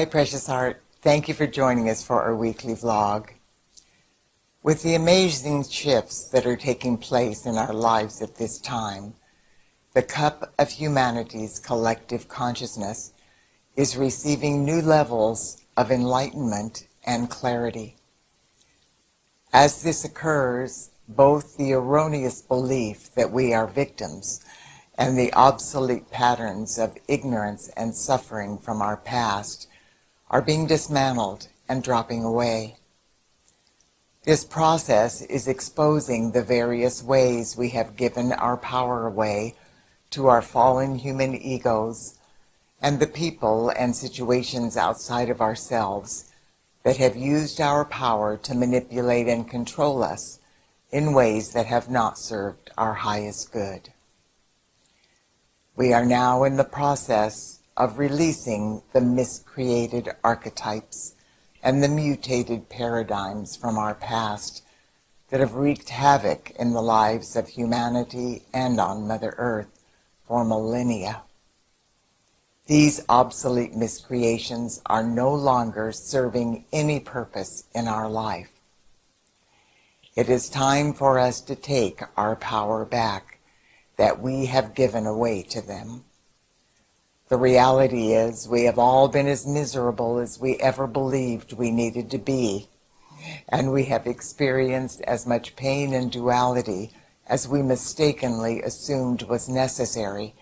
Hi, precious heart. Thank you for joining us for our weekly vlog. With the amazing shifts that are taking place in our lives at this time, the cup of humanity's collective consciousness is receiving new levels of enlightenment and clarity. As this occurs, both the erroneous belief that we are victims and the obsolete patterns of ignorance and suffering from our past are being dismantled and dropping away. This process is exposing the various ways we have given our power away to our fallen human egos and the people and situations outside of ourselves that have used our power to manipulate and control us in ways that have not served our highest good. We are now in the process of releasing the miscreated archetypes and the mutated paradigms from our past that have wreaked havoc in the lives of humanity and on Mother Earth for millennia. These obsolete miscreations are no longer serving any purpose in our life. It is time for us to take our power back that we have given away to them. The reality is we have all been as miserable as we ever believed we needed to be, and we have experienced as much pain and duality as we mistakenly assumed was necessary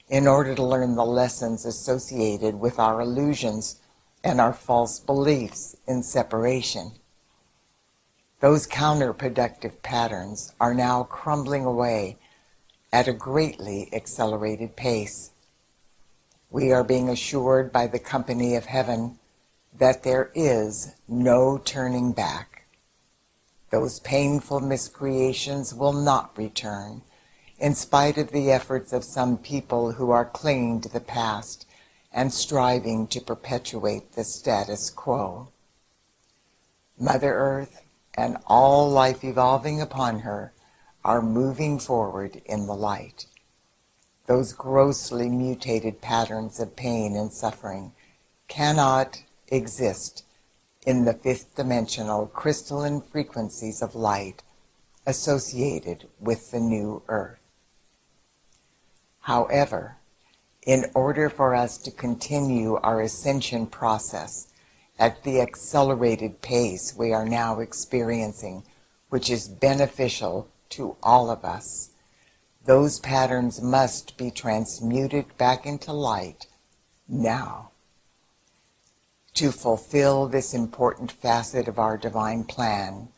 in order to learn the lessons associated with our illusions and our false beliefs in separation. Those counterproductive patterns are now crumbling away at a greatly accelerated pace. We are being assured by the company of heaven that there is no turning back. Those painful miscreations will not return, in spite of the efforts of some people who are clinging to the past and striving to perpetuate the status quo. Mother Earth and all life evolving upon her are moving forward in the light. Those grossly mutated patterns of pain and suffering cannot exist in the fifth dimensional crystalline frequencies of light associated with the new earth. However, in order for us to continue our ascension process at the accelerated pace we are now experiencing, which is beneficial to all of us, those patterns must be transmuted back into light now. To fulfill this important facet of our divine plan,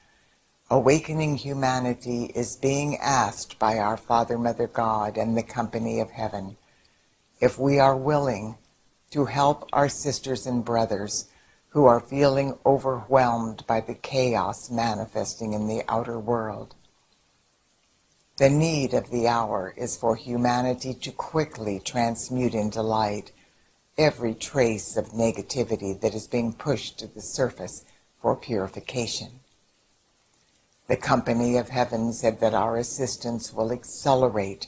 awakening humanity is being asked by our Father, Mother God, and the company of heaven if we are willing to help our sisters and brothers who are feeling overwhelmed by the chaos manifesting in the outer world. The need of the hour is for humanity to quickly transmute into light every trace of negativity that is being pushed to the surface for purification. The company of heaven said that our assistance will accelerate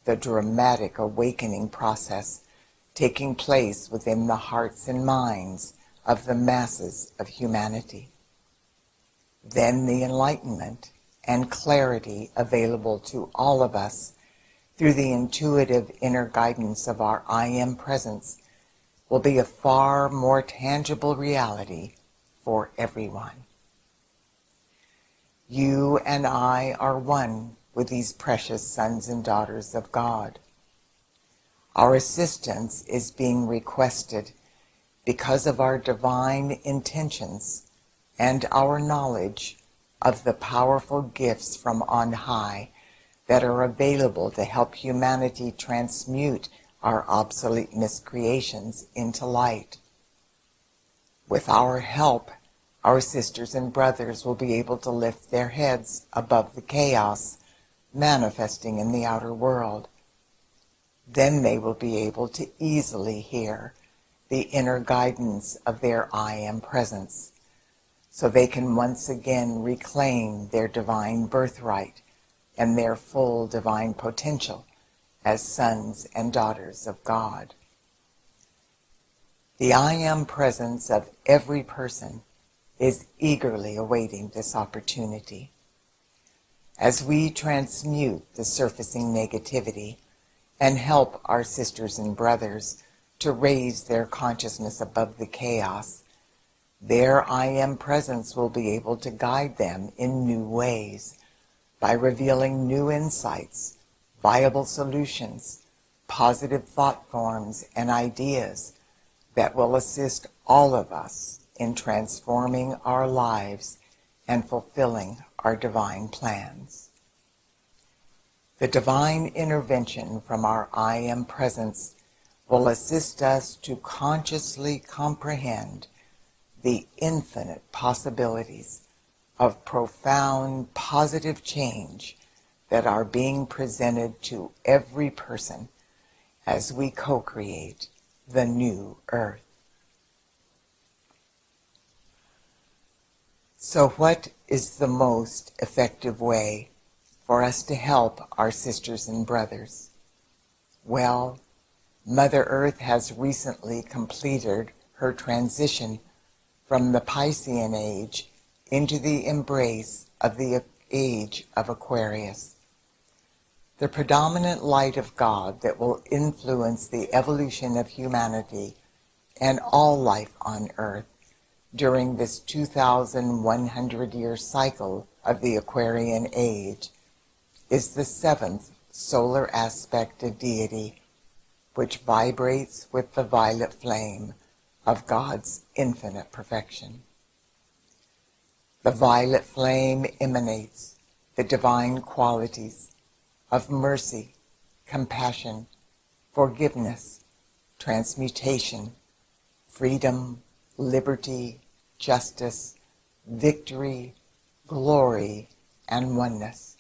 the dramatic awakening process taking place within the hearts and minds of the masses of humanity. Then the enlightenment and clarity available to all of us through the intuitive inner guidance of our I Am presence will be a far more tangible reality for everyone. You and I are one with these precious sons and daughters of God. Our assistance is being requested because of our divine intentions and our knowledge of the powerful gifts from on high that are available to help humanity transmute our obsolete miscreations into light. With our help, our sisters and brothers will be able to lift their heads above the chaos manifesting in the outer world. Then they will be able to easily hear the inner guidance of their I Am presence, so they can once again reclaim their divine birthright and their full divine potential as sons and daughters of God. The I Am presence of every person is eagerly awaiting this opportunity. As we transmute the surfacing negativity and help our sisters and brothers to raise their consciousness above the chaos, their I Am presence will be able to guide them in new ways by revealing new insights, viable solutions, positive thought forms, and ideas that will assist all of us in transforming our lives and fulfilling our divine plans. The divine intervention from our I Am presence will assist us to consciously comprehend the infinite possibilities of profound positive change that are being presented to every person as we co-create the new earth. So what is the most effective way for us to help our sisters and brothers? Well, Mother Earth has recently completed her transition from the Piscean age into the embrace of the age of Aquarius. The predominant light of God that will influence the evolution of humanity and all life on Earth during this 2,100-year cycle of the Aquarian age is the seventh solar aspect of deity, which vibrates with the violet flame of God's infinite perfection. The violet flame emanates the divine qualities of mercy, compassion, forgiveness, transmutation, freedom, liberty, justice, victory, glory, and oneness.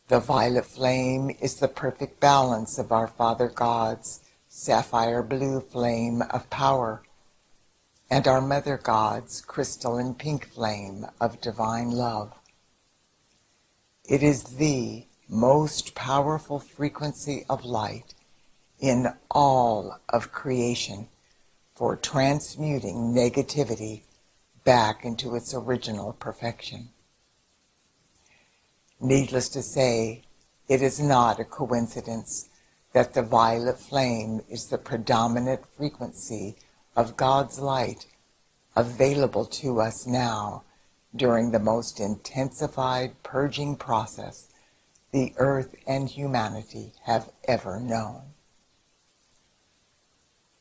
The violet flame is the perfect balance of our Father God's sapphire blue flame of power and our Mother God's crystal and pink flame of divine love. It is the most powerful frequency of light in all of creation for transmuting negativity back into its original perfection. Needless to say, it is not a coincidence that the violet flame is the predominant frequency of God's light available to us now during the most intensified purging process the earth and humanity have ever known.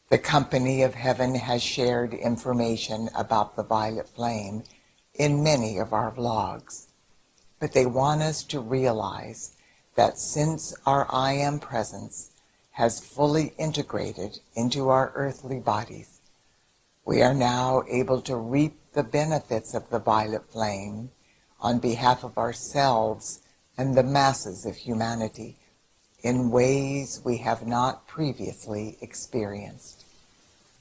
The Company of Heaven has shared information about the violet flame in many of our vlogs, but they want us to realize that since our I Am presence has fully integrated into our earthly bodies, we are now able to reap the benefits of the violet flame on behalf of ourselves and the masses of humanity in ways we have not previously experienced.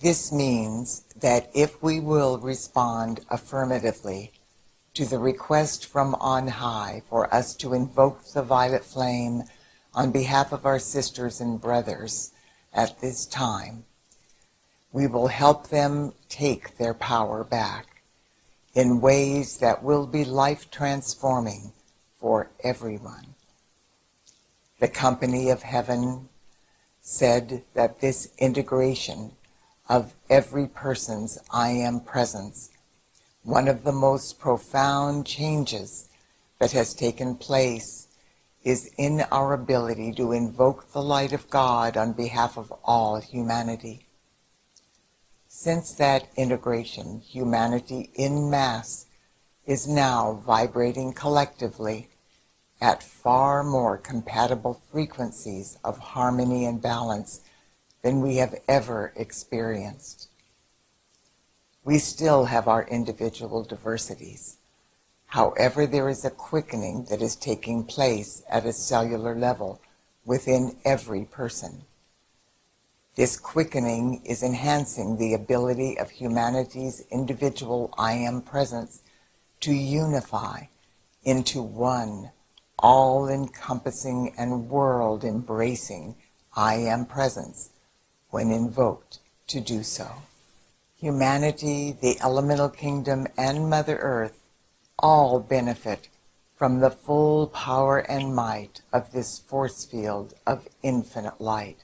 This means that if we will respond affirmatively to the request from on high for us to invoke the violet flame on behalf of our sisters and brothers at this time, we will help them take their power back in ways that will be life-transforming for everyone. The Company of Heaven said that this integration of every person's I Am presence, one of the most profound changes that has taken place, is in our ability to invoke the light of God on behalf of all humanity. Since that integration, humanity en masse is now vibrating collectively at far more compatible frequencies of harmony and balance than we have ever experienced. We still have our individual diversities. However, there is a quickening that is taking place at a cellular level within every person. This quickening is enhancing the ability of humanity's individual I Am presence to unify into one all-encompassing and world-embracing I Am presence when invoked to do so. Humanity, the elemental kingdom, and Mother Earth all benefit from the full power and might of this force field of infinite light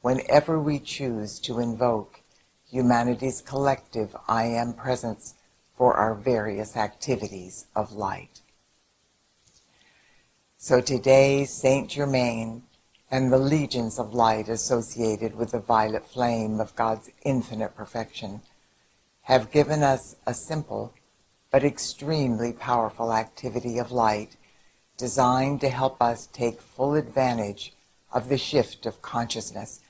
whenever we choose to invoke humanity's collective I Am presence for our various activities of light. So today, Saint Germain and the legions of light associated with the violet flame of God's infinite perfection have given us a simple but extremely powerful activity of light designed to help us take full advantage of the shift of consciousness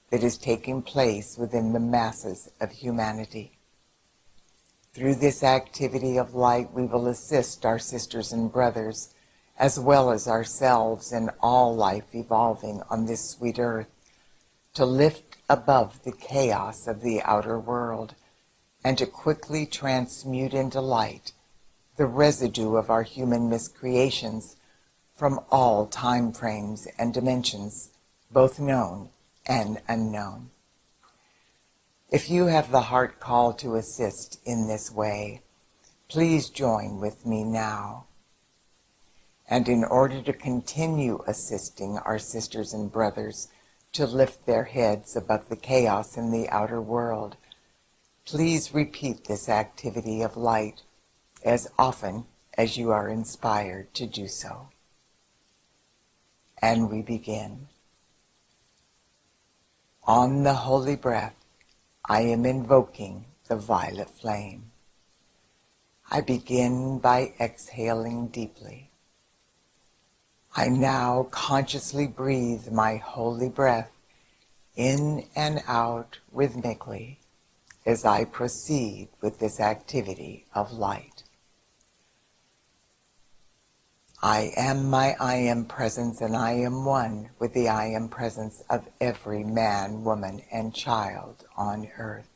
that is taking place within the masses of humanity. Through this activity of light, we will assist our sisters and brothers, as well as ourselves and all life evolving on this sweet earth, to lift above the chaos of the outer world and to quickly transmute into light the residue of our human miscreations from all time frames and dimensions, both known and unknown. If you have the heart call to assist in this way, please join with me now. And in order to continue assisting our sisters and brothers to lift their heads above the chaos in the outer world, please repeat this activity of light as often as you are inspired to do so. And we begin. On the holy breath, I am invoking the violet flame. I begin by exhaling deeply. I now consciously breathe my holy breath in and out rhythmically as I proceed with this activity of light. I am my I Am presence, and I am one with the I Am presence of every man, woman, and child on earth.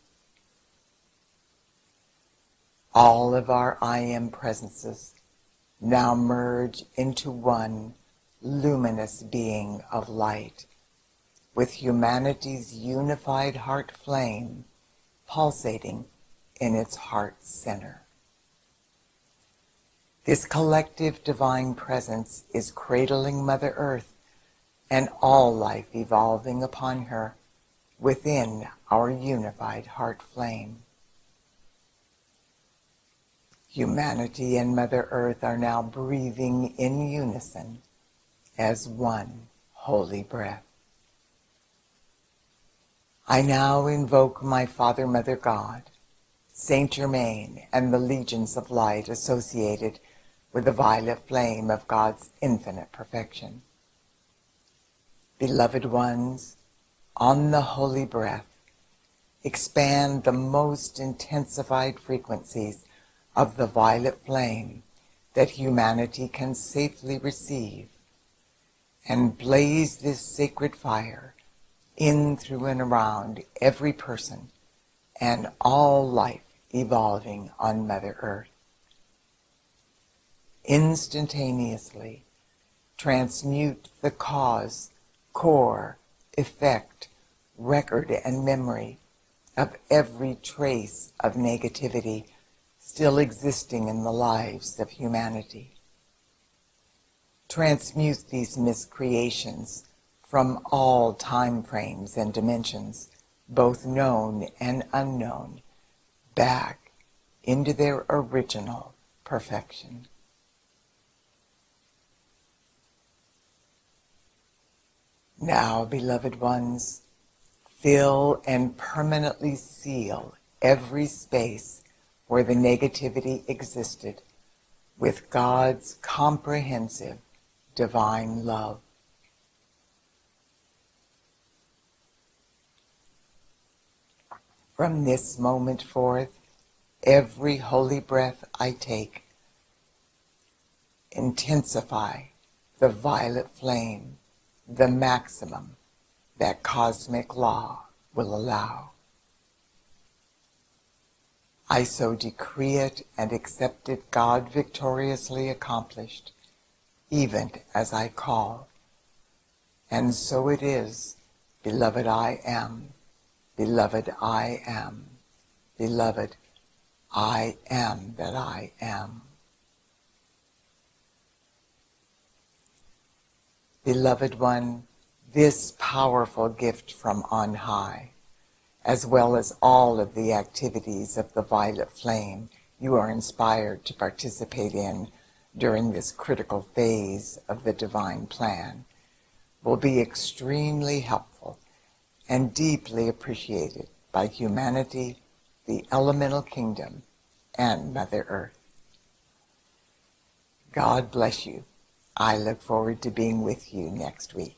All of our I Am presences now merge into one luminous being of light, with humanity's unified heart flame pulsating in its heart center. This collective divine presence is cradling Mother Earth and all life evolving upon her within our unified heart flame. Humanity and Mother Earth are now breathing in unison as one holy breath. I now invoke my Father, Mother God, Saint Germain, and the legions of light associated with the violet flame of God's infinite perfection. Beloved ones, on the holy breath, expand the most intensified frequencies of the violet flame that humanity can safely receive, and blaze this sacred fire in, through, and around every person and all life evolving on Mother Earth. Instantaneously transmute the cause, core, effect, record, and memory of every trace of negativity still existing in the lives of humanity. Transmute these miscreations from all time frames and dimensions, both known and unknown, back into their original perfection. Now, beloved ones, fill and permanently seal every space where the negativity existed with God's comprehensive divine love. From this moment forth, every holy breath I take, intensify the violet flame, the maximum that cosmic law will allow. I so decree it and accept it, God victoriously accomplished, even as I call. And so it is, beloved I am, Beloved, I am. Beloved, I am that I am. Beloved one, this powerful gift from on high, as well as all of the activities of the violet flame you are inspired to participate in during this critical phase of the divine plan, will be extremely helpful and deeply appreciated by humanity, the elemental kingdom, and Mother Earth. God bless you. I look forward to being with you next week.